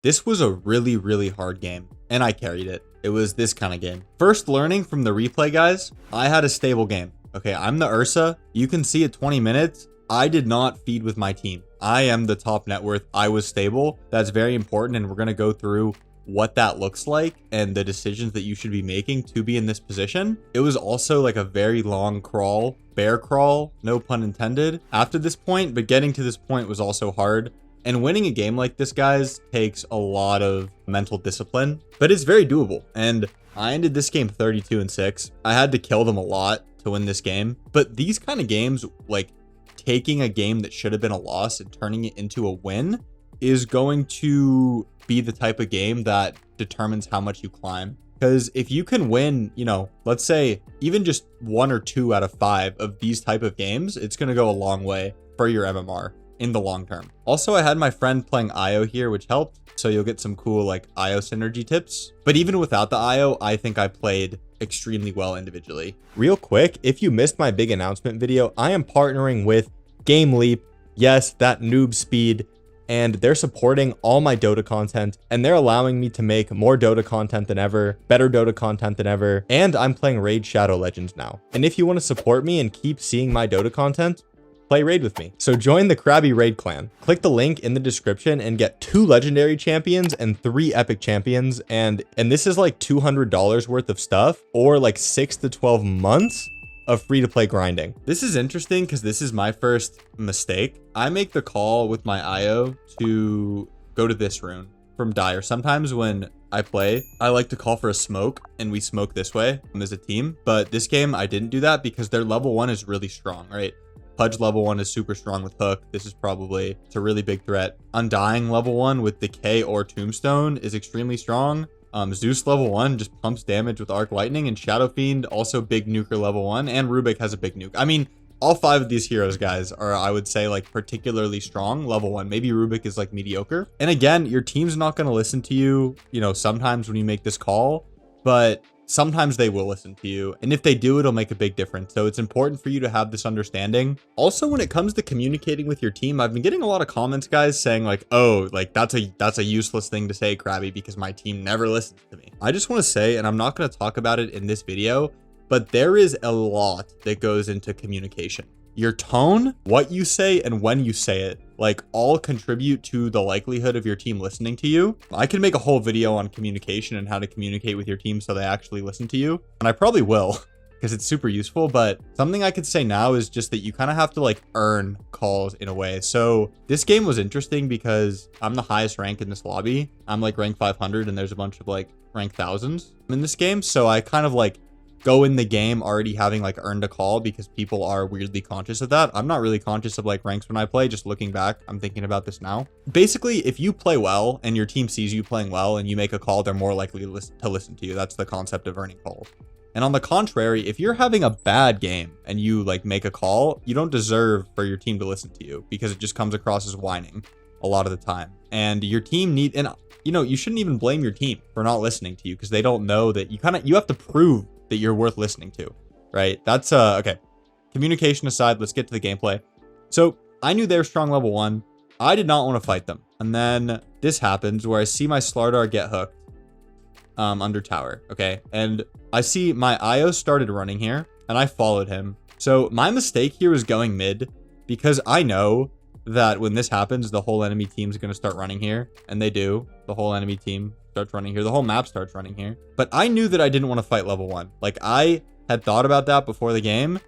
This was a really, really hard game, and I carried it. It was this kind of game. First learning from the replay, guys, I had a stable game. Okay, I'm the Ursa. You can see at 20 minutes, I did not feed with my team. I am the top net worth. I was stable. That's very important, and we're going to go through what that looks like and the decisions that you should be making to be in this position. It was also like a very long crawl, bear crawl, no pun intended, after this point, but getting to this point was also hard. And winning a game like this, guys, takes a lot of mental discipline, but it's very doable. And I ended this game 32-6. I had to kill them a lot to win this game, but these kind of games, like taking a game that should have been a loss and turning it into a win, is going to be the type of game that determines how much you climb. Because if you can win, you know, let's say even just 1 or 2 out of 5 of these type of games, it's going to go a long way for your MMR in the long term. Also, I had my friend playing IO here, which helped. So you'll get some cool like IO synergy tips. But even without the IO, I think I played extremely well individually. Real quick, if you missed my big announcement video, I am partnering with Game Leap. Yes, that noob speed. And they're supporting all my Dota content, and they're allowing me to make more Dota content than ever, better Dota content than ever, and I'm playing Raid Shadow Legends now. And if you want to support me and keep seeing my Dota content, play Raid with me. So join the Krabby Raid clan. Click the link in the description and get 2 legendary champions and 3 epic champions, and this is like $200 worth of stuff, or like 6 to 12 months of free-to-play grinding. This is interesting because this is my first mistake. I make the call with my IO to go to this rune from Dire. Sometimes when I play, I like to call for a smoke and we smoke this way as a team. But this game, I didn't do that because their level 1 is really strong, right? Pudge level 1 is super strong with Hook. This is probably, it's a really big threat. Undying level 1 with Decay or Tombstone is extremely strong. Zeus level 1 just pumps damage with Arc Lightning, and Shadow Fiend also big nuker level 1, and Rubik has a big nuke. I mean, all 5 of these heroes, guys, are, I would say, like particularly strong level 1. Maybe Rubik is like mediocre. And again, your team's not going to listen to you, you know, sometimes when you make this call, but sometimes they will listen to you. And if they do, it'll make a big difference. So it's important for you to have this understanding. Also, when it comes to communicating with your team, I've been getting a lot of comments, guys, saying like, oh, like that's a useless thing to say, Krabby, because my team never listens to me. I just want to say, and I'm not going to talk about it in this video, but there is a lot that goes into communication. Your tone, what you say, and when you say it, like all contribute to the likelihood of your team listening to you. I can make a whole video on communication and how to communicate with your team so they actually listen to you. And I probably will because it's super useful. But something I could say now is just that you kind of have to like earn calls in a way. So this game was interesting because I'm the highest rank in this lobby. I'm like rank 500 and there's a bunch of like rank thousands in this game. So I kind of like go in the game already having like earned a call because people are weirdly conscious of that. I'm not really conscious of like ranks when I play, just looking back, I'm thinking about this now. Basically, if you play well and your team sees you playing well and you make a call, they're more likely to listen to you. That's the concept of earning calls. And on the contrary, if you're having a bad game and you like make a call, you don't deserve for your team to listen to you because it just comes across as whining a lot of the time. And your team and you know, you shouldn't even blame your team for not listening to you because they don't know that you have to prove that you're worth listening to, right? That's okay. Communication aside, let's get to the gameplay. So I knew they were strong level 1. I did not want to fight them. And then this happens where I see my Slardar get hooked under tower, okay? And I see my IO started running here and I followed him. So my mistake here was going mid because I know that when this happens, the whole enemy team is going to start running here. And they do. The whole enemy team starts running here. The whole map starts running here. But I knew that I didn't want to fight level 1. Like I had thought about that before the game.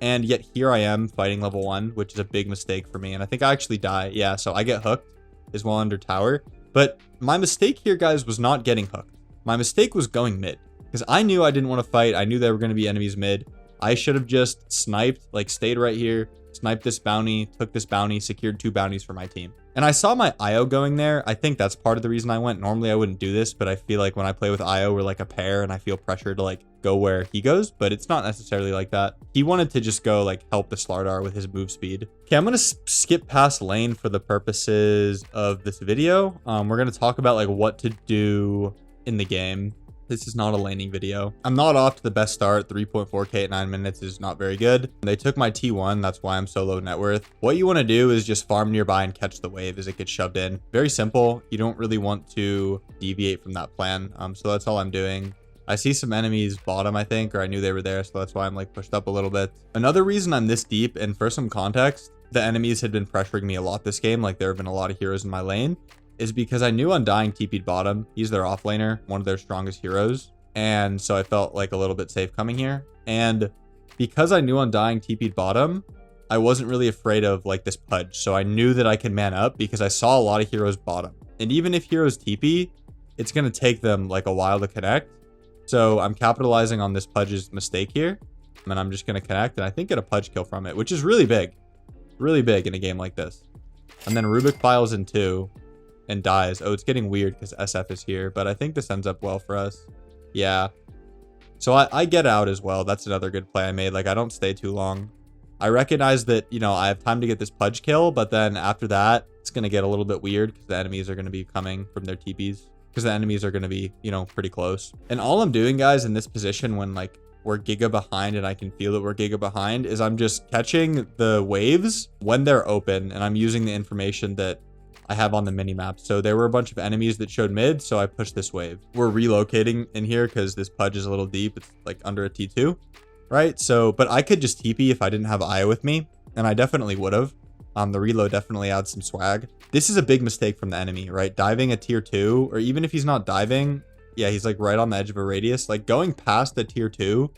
And yet here I am fighting level 1, which is a big mistake for me. And I think I actually die. Yeah, so I get hooked as well under tower. But my mistake here, guys, was not getting hooked. My mistake was going mid. Because I knew I didn't want to fight. I knew there were going to be enemies mid. I should have just sniped, like stayed right here, sniped this bounty, took this bounty, secured 2 bounties for my team. And I saw my IO going there. I think that's part of the reason I went. Normally I wouldn't do this, but I feel like when I play with IO, we're like a pair and I feel pressure to like go where he goes, but it's not necessarily like that. He wanted to just go like help the Slardar with his move speed. Okay, I'm going to skip past lane for the purposes of this video. We're going to talk about like what to do in the game. This is not a laning video. I'm not off to the best start. 3.4k at 9 minutes is not very good. They took my T1. That's why I'm so low net worth. What you want to do is just farm nearby and catch the wave as it gets shoved in. Very simple. You don't really want to deviate from that plan. So that's all I'm doing. I see some enemies bottom, I think, or I knew they were there. So that's why I'm like pushed up a little bit. Another reason I'm this deep, and for some context, the enemies had been pressuring me a lot this game. Like there have been a lot of heroes in my lane. Is because I knew Undying TP'd bottom. He's their offlaner, one of their strongest heroes. And so I felt like a little bit safe coming here. And because I knew Undying TP'd bottom, I wasn't really afraid of like this pudge. So I knew that I could man up because I saw a lot of heroes bottom. And even if heroes TP, it's going to take them like a while to connect. So I'm capitalizing on this pudge's mistake here. And I'm just going to connect and I think get a pudge kill from it, which is really big in a game like this. And then Rubik files in 2. And dies. Oh, it's getting weird because SF is here, but I think this ends up well for us. Yeah. So I get out as well. That's another good play I made. Like, I don't stay too long. I recognize that, you know, I have time to get this pudge kill, but then after that, it's going to get a little bit weird because the enemies are going to be coming from their TPs. Because the enemies are going to be, you know, pretty close. And all I'm doing, guys, in this position when, like, we're giga behind and I can feel that we're giga behind is I'm just catching the waves when they're open, and I'm using the information that I have on the mini map. So there were a bunch of enemies that showed mid, so I pushed this wave. We're relocating in here because this pudge is a little deep. It's like under a T2, right? So, but I could just TP if I didn't have Io with me, and I definitely would have. The reload definitely adds some swag. This is a big mistake from the enemy, right? Diving a tier 2, or even if he's not diving, yeah, he's like right on the edge of a radius. Like going past the tier 2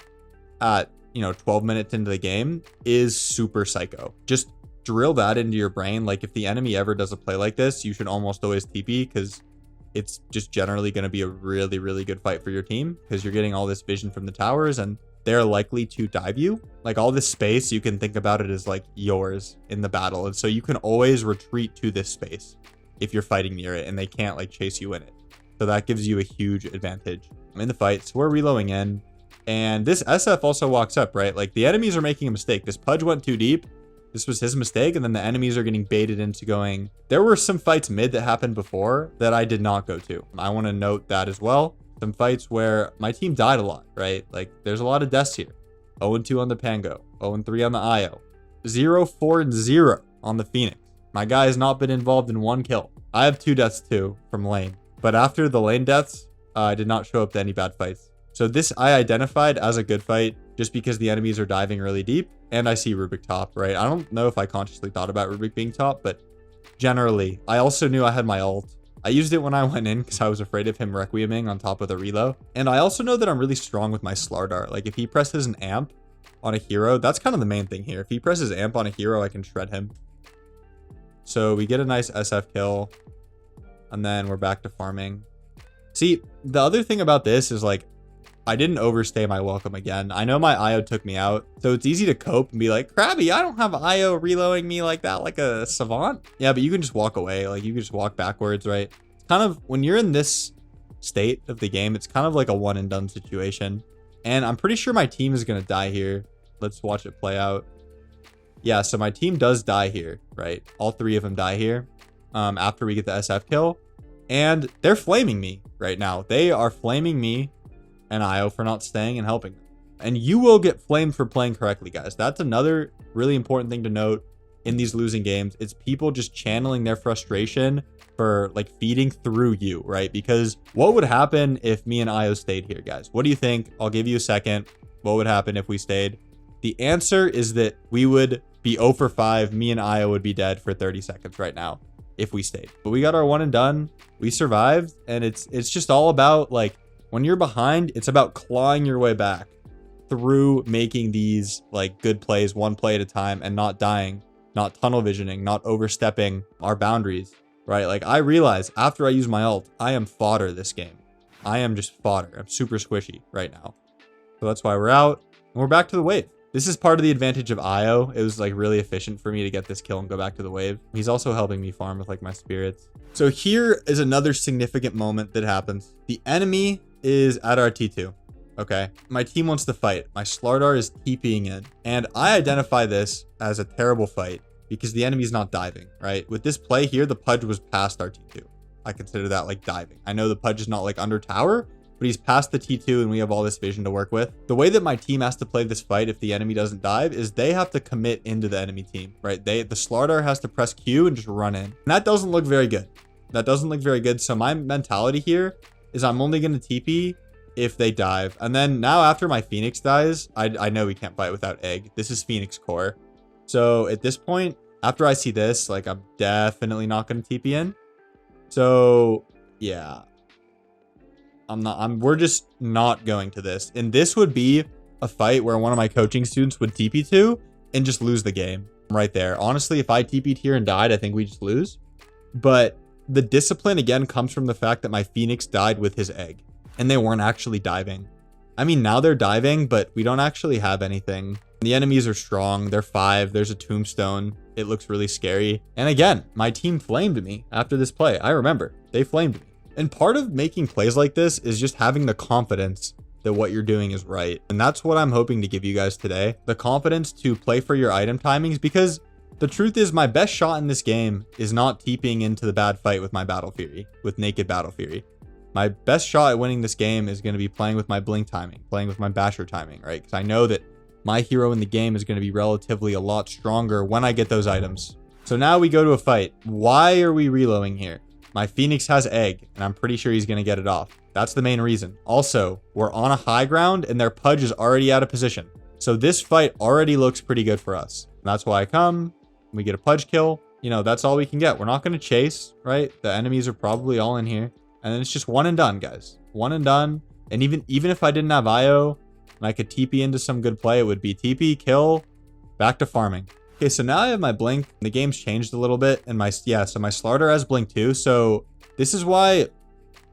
at, you know, 12 minutes into the game is super psycho. Just drill that into your brain. Like if the enemy ever does a play like this, you should almost always TP because it's just generally going to be a really, really good fight for your team because you're getting all this vision from the towers and they're likely to dive you. Like all this space, you can think about it as like yours in the battle. And so you can always retreat to this space if you're fighting near it and they can't like chase you in it. So that gives you a huge advantage in the fight. So we're reloading in, and this SF also walks up, right? Like the enemies are making a mistake. This pudge went too deep. This was his mistake, and then the enemies are getting baited into going. There were some fights mid that happened before that I did not go to. I want to note that as well. Some fights where my team died a lot, right? Like there's a lot of deaths here. 0-2 on the Pango, 0-3 on the Io, 0-4-0 on the Phoenix. My guy has not been involved in one kill. I have 2 deaths too from lane, but after the lane deaths, I did not show up to any bad fights. So this I identified as a good fight just because the enemies are diving really deep and I see Rubik top, right? I don't know if I consciously thought about Rubik being top, but generally, I also knew I had my ult. I used it when I went in because I was afraid of him requieming on top of the reload. And I also know that I'm really strong with my Slardar. Like if he presses an amp on a hero, that's kind of the main thing here. If he presses amp on a hero, I can shred him. So we get a nice SF kill and then we're back to farming. See, the other thing about this is like, I didn't overstay my welcome again. I know my IO took me out, so it's easy to cope and be like, Krabby, I don't have IO reloading me like that, like a savant. Yeah, but you can just walk away. Like you can just walk backwards, right? It's kind of, when you're in this state of the game, it's kind of like a one and done situation. And I'm pretty sure my team is going to die here. Let's watch it play out. Yeah, so my team does die here, right? All 3 of them die here after we get the SF kill. And they're flaming me right now. They are flaming me and IO for not staying and helping them. And you will get flamed for playing correctly, guys. That's another really important thing to note in these losing games. It's people just channeling their frustration for like feeding through you, right? Because what would happen if me and IO stayed here, guys? What do you think? I'll give you a second. What would happen if we stayed? The answer is that we would be 0 for 5. Me and IO would be dead for 30 seconds right now if we stayed. But we got our one and done. We survived. And it's just all about like, when you're behind, it's about clawing your way back through making these like good plays, one play at a time, and not dying, not tunnel visioning, not overstepping our boundaries, right? Like I realize after I use my ult, I am fodder this game. I am just fodder. I'm super squishy right now. So that's why we're out and we're back to the wave. This is part of the advantage of Io. It was like really efficient for me to get this kill and go back to the wave. He's also helping me farm with like my spirits. So here is another significant moment that happens. The enemy is at our T2. Okay, my team wants to fight. My Slardar is TPing in, and I identify this as a terrible fight because the enemy's not diving, right? With this play here, the pudge was past our T2. I consider that like diving. I know the pudge is not like under tower, but but he's past the T2 and we have all this vision to work with. The way that my team has to play this fight if the enemy doesn't dive is they have to commit into the enemy team, right? The Slardar has to press Q and just run in. And that doesn't look very good. That doesn't look very good. So my mentality here is I'm only going to TP if they dive. And then now after my Phoenix dies, I know we can't fight without egg. This is Phoenix core. So at this point, after I see this, like I'm definitely not going to TP in. So yeah, we're just not going to this. And this would be a fight where one of my coaching students would TP to and just lose the game right there. Honestly, if I TP'd here and died, I think we just lose. But the discipline again comes from the fact that my Phoenix died with his egg and they weren't actually diving. I mean, now they're diving, but we don't actually have anything. The enemies are strong. They're 5. There's a tombstone. It looks really scary. And again, my team flamed me after this play. I remember they flamed me. And part of making plays like this is just having the confidence that what you're doing is right. And that's what I'm hoping to give you guys today. The confidence to play for your item timings, because the truth is my best shot in this game is not TPing into the bad fight with my Battle Fury, with Naked Battle Fury. My best shot at winning this game is going to be playing with my Blink timing, playing with my Basher timing, right? Because I know that my hero in the game is going to be relatively a lot stronger when I get those items. So now we go to a fight. Why are we reloading here? My Phoenix has egg, and I'm pretty sure he's going to get it off. That's the main reason. Also, we're on a high ground, and their Pudge is already out of position. So this fight already looks pretty good for us. And that's why I come. We get a Pudge kill. You know, that's all we can get. We're not going to chase, right? The enemies are probably all in here. And then it's just one and done, guys. One and done. And even if I didn't have IO and I could TP into some good play, it would be TP, kill, back to farming. Okay, so now I have my Blink. The game's changed a little bit. And so my Slardar has Blink too. So this is why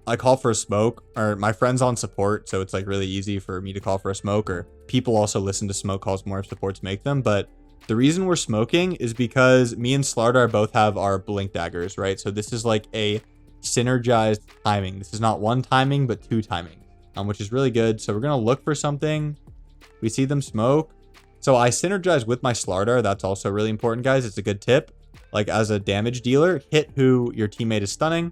I call for a smoke, or my friend's on support. So it's like really easy for me to call for a smoke, or people also listen to smoke calls more if supports make them. But the reason we're smoking is because me and Slardar both have our Blink daggers, right? So this is like a synergized timing. This is not one timing, but 2 timing, which is really good. So we're going to look for something. We see them smoke. So I synergize with my Slardar. That's also really important, guys. It's a good tip. Like as a damage dealer, hit who your teammate is stunning.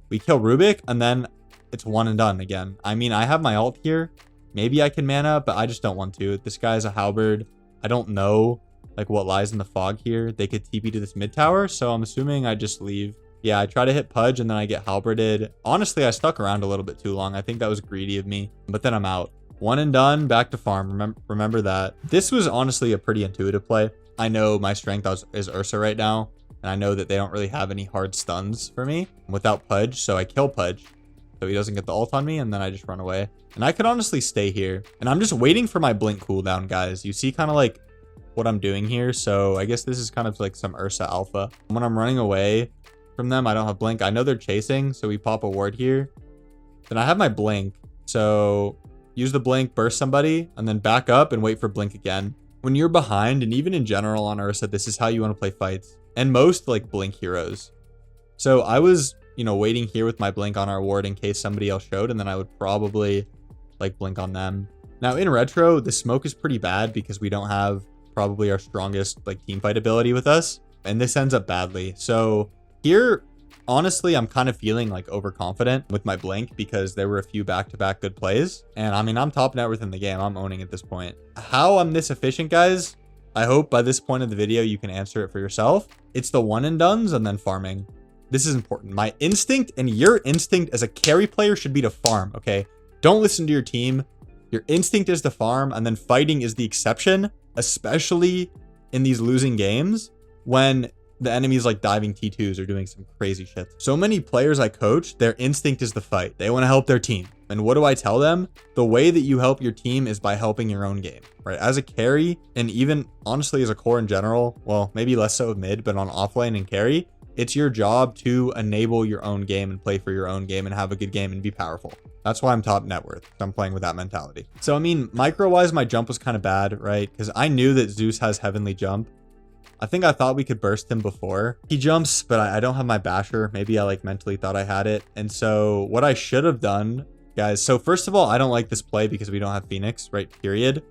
We kill Rubik, and then it's one and done again. I mean, I have my ult here. Maybe I can mana, but I just don't want to. This guy's a halberd. I don't know like what lies in the fog here. They could TP to this mid tower, so I'm assuming I just leave. Yeah, I try to hit Pudge and then I get halberded. Honestly, I stuck around a little bit too long. I think that was greedy of me, but then I'm out. One and done, back to farm. Remember that. This was honestly a pretty intuitive play. I know my strength is Ursa right now, and I know that they don't really have any hard stuns for me without Pudge, so I kill Pudge so he doesn't get the ult on me, and then I just run away. And I could honestly stay here, and I'm just waiting for my Blink cooldown, guys. You see kind of like what I'm doing here, so I guess this is kind of like some Ursa alpha. When I'm running away from them, I don't have Blink. I know they're chasing, so we pop a ward here. Then I have my Blink, so use the Blink, burst somebody, and then back up and wait for Blink again. When you're behind, and even in general on Ursa, this is how you want to play fights, and most like Blink heroes. So I was, waiting here with my Blink on our ward in case somebody else showed, and then I would probably like Blink on them. Now in retro, the smoke is pretty bad because we don't have probably our strongest like team fight ability with us, and this ends up badly. So here, honestly, I'm kind of feeling like overconfident with my Blink because there were a few back-to-back good plays. And I mean, I'm top net worth in the game. I'm owning at this point. How I'm this efficient, guys, I hope by this point of the video, you can answer it for yourself. It's the one and dones and then farming. This is important. My instinct and your instinct as a carry player should be to farm, okay? Don't listen to your team. Your instinct is to farm, and then fighting is the exception, especially in these losing games when the enemy's like diving T2s or doing some crazy shit. So many players I coach, their instinct is the fight. They want to help their team. And what do I tell them? The way that you help your team is by helping your own game, right? As a carry, and even honestly as a core in general, well, maybe less so of mid, but on offlane and carry, it's your job to enable your own game and play for your own game and have a good game and be powerful. That's why I'm top net worth. I'm playing with that mentality. So, I mean, micro-wise, my jump was kind of bad, right? Because I knew that Zeus has Heavenly Jump. I think I thought we could burst him before he jumps, but I don't have my Basher. Maybe I like mentally thought I had it. And so what I should have done, guys, so first of all, I don't like this play because we don't have Phoenix, right? Period.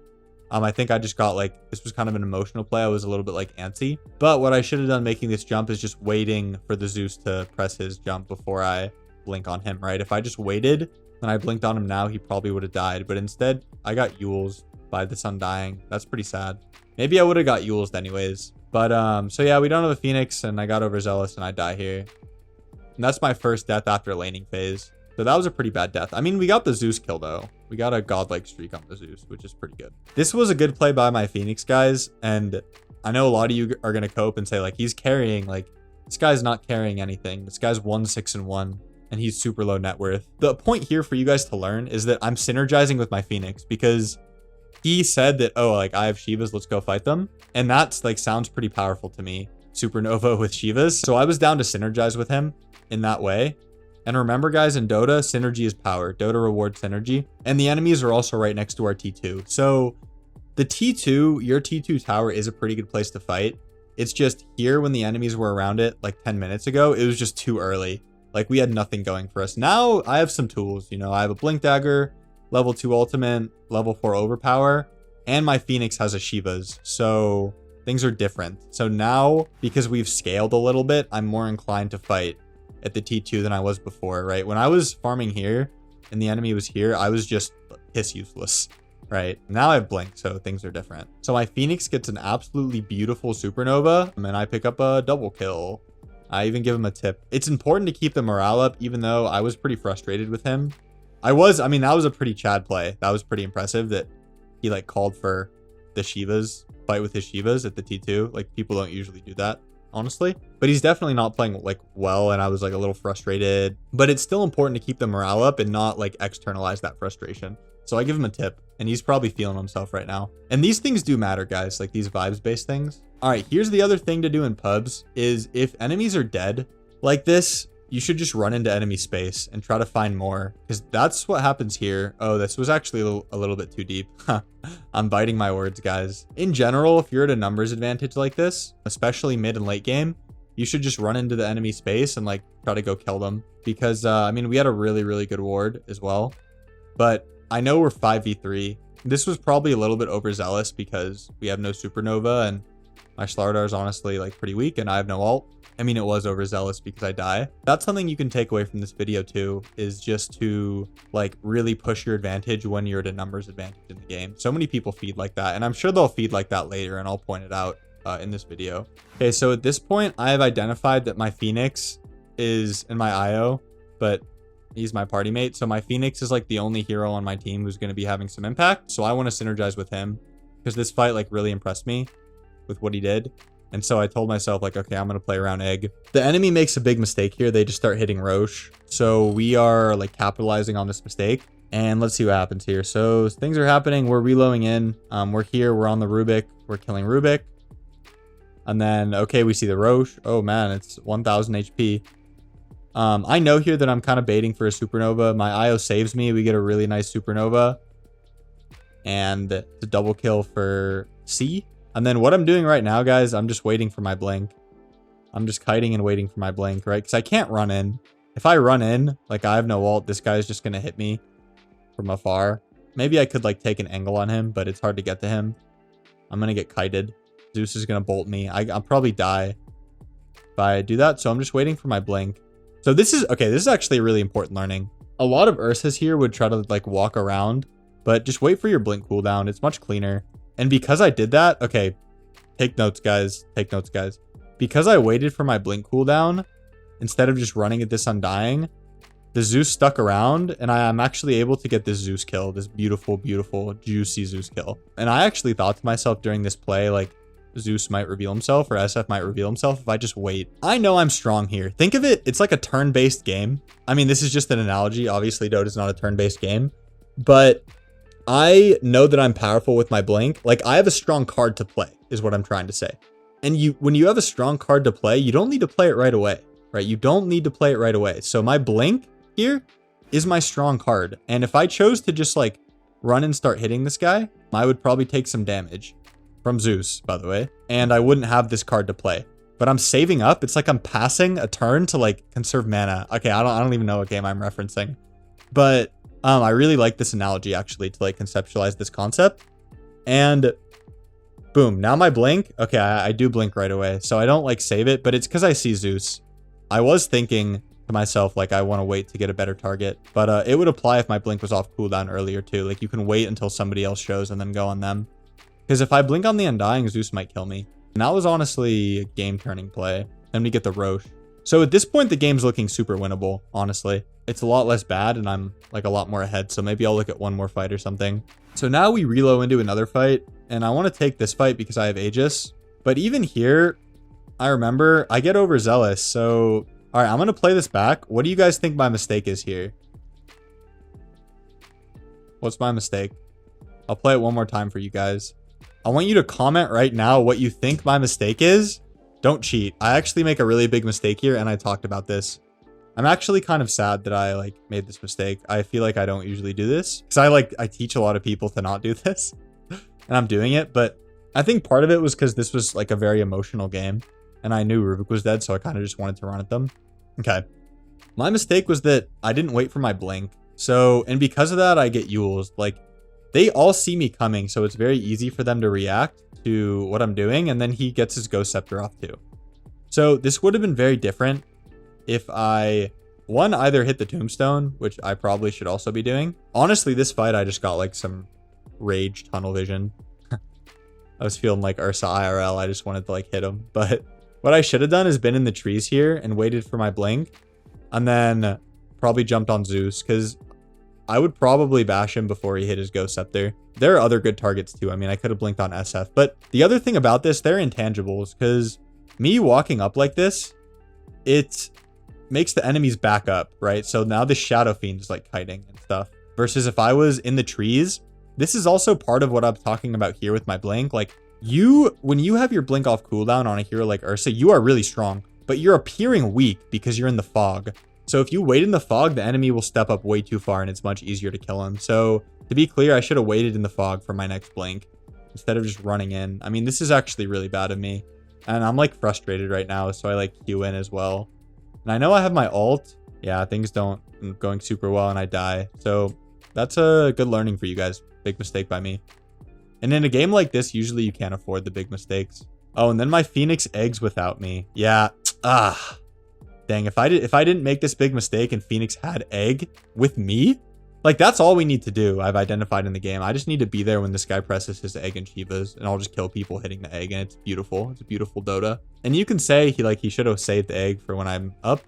I think I just got like, this was kind of an emotional play. I was a little bit like antsy, but what I should have done making this jump is just waiting for the Zeus to press his jump before I blink on him, right? If I just waited and I blinked on him now, he probably would have died. But instead, I got Yules by this undying. That's pretty sad. Maybe I would have got Yules anyways. But so yeah, we don't have a Phoenix, and I got overzealous and I die here. And that's my first death after laning phase. So that was a pretty bad death. I mean, we got the Zeus kill though. We got a godlike streak on the Zeus, which is pretty good. This was a good play by my Phoenix guys. And I know a lot of you are going to cope and say like, he's carrying, like this guy's not carrying anything. This guy's 1-6-1 and he's super low net worth. The point here for you guys to learn is that I'm synergizing with my Phoenix because he said that, oh, like I have Shivas, let's go fight them. And that's like, sounds pretty powerful to me. Supernova with Shivas. So I was down to synergize with him in that way. And remember guys, in Dota, synergy is power. Dota rewards synergy. And the enemies are also right next to our T2. So the T2, your T2 tower is a pretty good place to fight. It's just here when the enemies were around it like 10 minutes ago, it was just too early. Like we had nothing going for us. Now I have some tools, you know, I have a Blink Dagger, level 2 ultimate, level 4 overpower, and my Phoenix has a Shiva's. So things are different. So now, because we've scaled a little bit, I'm more inclined to fight at the T2 than I was before, right? When I was farming here and the enemy was here, I was just piss useless, right? Now I have Blink, so things are different. So my Phoenix gets an absolutely beautiful supernova, and I pick up a double kill. I even give him a tip. It's important to keep the morale up, even though I was pretty frustrated with him. I mean, that was a pretty Chad play. That was pretty impressive that he like called for the Shivas, fight with his Shivas at the T2. Like people don't usually do that, honestly. But he's definitely not playing like well, and I was like a little frustrated. But it's still important to keep the morale up and not like externalize that frustration. So I give him a tip, and he's probably feeling himself right now. And these things do matter, guys, like these vibes-based things. All right, here's the other thing to do in pubs is if enemies are dead like this, you should just run into enemy space and try to find more, because that's what happens here. Oh, this was actually a little bit too deep. I'm biting my words, guys. In general, if you're at a numbers advantage like this, especially mid and late game, you should just run into the enemy space and like try to go kill them. Because I mean, we had a really good ward as well, but I know we're 5v3. This was probably a little bit overzealous because we have no supernova and my Slardar is honestly like pretty weak and I have no ult. I mean, it was overzealous because I die. That's something you can take away from this video too, is just to like really push your advantage when you're at a numbers advantage in the game. So many people feed like that, and I'm sure they'll feed like that later, and I'll point it out in this video. Okay, so at this point, I have identified that my Phoenix is in my IO, but he's my party mate. So my Phoenix is like the only hero on my team who's going to be having some impact. So I want to synergize with him because this fight like really impressed me with what he did. And so I told myself like, okay, I'm going to play around egg. The enemy makes a big mistake here. They just start hitting Roche. So we are like capitalizing on this mistake. And let's see what happens here. So things are happening. We're reloading in. We're here. We're on the Rubik. We're killing Rubik. And then, okay, we see the Roche. Oh man, it's 1000 HP. I know here that I'm kind of baiting for a supernova. My IO saves me. We get a really nice supernova. And it's a double kill for C. And then what I'm doing right now, guys, I'm just waiting for my blink. I'm just kiting and waiting for my blink, right? Because I can't run in. If I run in, like I have no ult, this guy's just going to hit me from afar. Maybe I could like take an angle on him, but it's hard to get to him. I'm going to get kited. Zeus is going to bolt me. I'll probably die if I do that. So I'm just waiting for my blink. So this is, okay, this is actually a really important learning. A lot of Ursas here would try to like walk around, but just wait for your blink cooldown. It's much cleaner. And because I did that, okay, take notes, guys. Take notes, guys. Because I waited for my blink cooldown, instead of just running at this undying, the Zeus stuck around, and I'm actually able to get this Zeus kill, this beautiful, juicy Zeus kill. And I actually thought to myself during this play, like, Zeus might reveal himself, or SF might reveal himself if I just wait. I know I'm strong here. Think of it, it's like a turn-based game. I mean, this is just an analogy. Obviously, Dota is not a turn-based game, but I know that I'm powerful with my blink. Like, I have a strong card to play, is what I'm trying to say. And when you have a strong card to play, you don't need to play it right away, right? You don't need to play it right away. So my blink here is my strong card. And if I chose to just like run and start hitting this guy, I would probably take some damage from Zeus, by the way. And I wouldn't have this card to play. But I'm saving up. It's like I'm passing a turn to like conserve mana. Okay, I don't even know what game I'm referencing. But I really like this analogy actually to like conceptualize this concept. And boom, now my blink. Okay, I do blink right away. So I don't like save it, but it's because I see Zeus. I was thinking to myself, like, I want to wait to get a better target. But it would apply if my blink was off cooldown earlier too. Like, you can wait until somebody else shows and then go on them. Because if I blink on the Undying, Zeus might kill me. And that was honestly a game-turning play. Then we get the Roche. So at this point, the game's looking super winnable, honestly. It's a lot less bad, and I'm like a lot more ahead. So maybe I'll look at one more fight or something. So now we reload into another fight. And I want to take this fight because I have Aegis. But even here, I remember I get overzealous. So, all right, I'm going to play this back. What do you guys think my mistake is here? What's my mistake? I'll play it one more time for you guys. I want you to comment right now what you think my mistake is. Don't cheat. I actually make a really big mistake here, and I talked about this. I'm actually kind of sad that I like made this mistake. I feel like I don't usually do this because I teach a lot of people to not do this, and I'm doing it. But I think part of it was because this was like a very emotional game, and I knew Rubik was dead, so I kind of just wanted to run at them. Okay. My mistake was that I didn't wait for my blink. So, and because of that, I get Yules. Like, they all see me coming, so it's very easy for them to react to what I'm doing, and then he gets his Ghost Scepter off too. So this would have been very different if I, one, either hit the Tombstone, which I probably should also be doing. Honestly, this fight, I just got like some rage tunnel vision. I was feeling like Ursa IRL. I just wanted to like hit him. But what I should have done is been in the trees here and waited for my blink, and then probably jumped on Zeus, because I would probably bash him before he hit his Ghost Scepter. There are other good targets too. I mean, I could have blinked on SF. But the other thing about this, they're intangibles, because me walking up like this, it makes the enemies back up, right? So now the Shadow Fiend is like kiting and stuff. Versus if I was in the trees, this is also part of what I'm talking about here with my blink. Like, when you have your blink off cooldown on a hero like Ursa, you are really strong, but you're appearing weak because you're in the fog. So if you wait in the fog, the enemy will step up way too far and it's much easier to kill him. So to be clear, I should have waited in the fog for my next blink instead of just running in. I mean, this is actually really bad of me, and I'm like frustrated right now. So I like Q in as well. And I know I have my ult. Yeah, things don't going super well and I die. So that's a good learning for you guys. Big mistake by me. And in a game like this, usually you can't afford the big mistakes. Oh, and then my Phoenix eggs without me. Yeah. Dang, if I didn't make this big mistake and Phoenix had egg with me, like, that's all we need to do. I've identified in the game. I just need to be there when this guy presses his egg and Shivas, and I'll just kill people hitting the egg, and it's beautiful. It's a beautiful Dota. And you can say he should have saved the egg for when I'm up,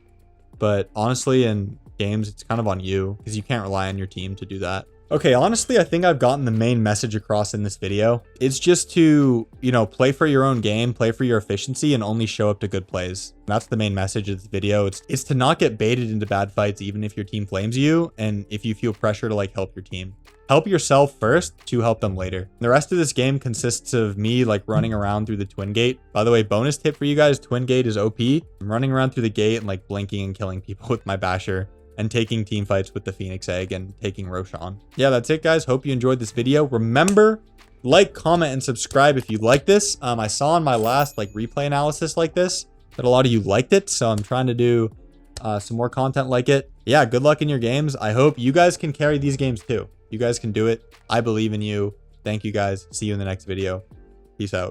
but honestly, in games, it's kind of on you because you can't rely on your team to do that. Okay, honestly, I think I've gotten the main message across in this video. It's just to, play for your own game, play for your efficiency, and only show up to good plays. That's the main message of this video. It's to not get baited into bad fights, even if your team flames you, and if you feel pressure to like help your team. Help yourself first to help them later. The rest of this game consists of me like running around through the Twin Gate. By the way, bonus tip for you guys, Twin Gate is OP. I'm running around through the gate and like blinking and killing people with my Basher, and taking team fights with the Phoenix Egg and taking Roshan. Yeah, that's it, guys. Hope you enjoyed this video. Remember, like, comment, and subscribe if you like this. I saw in my last like replay analysis like this that a lot of you liked it, so I'm trying to do some more content like it. Yeah, good luck in your games. I hope you guys can carry these games too. You guys can do it. I believe in you. Thank you, guys. See you in the next video. Peace out.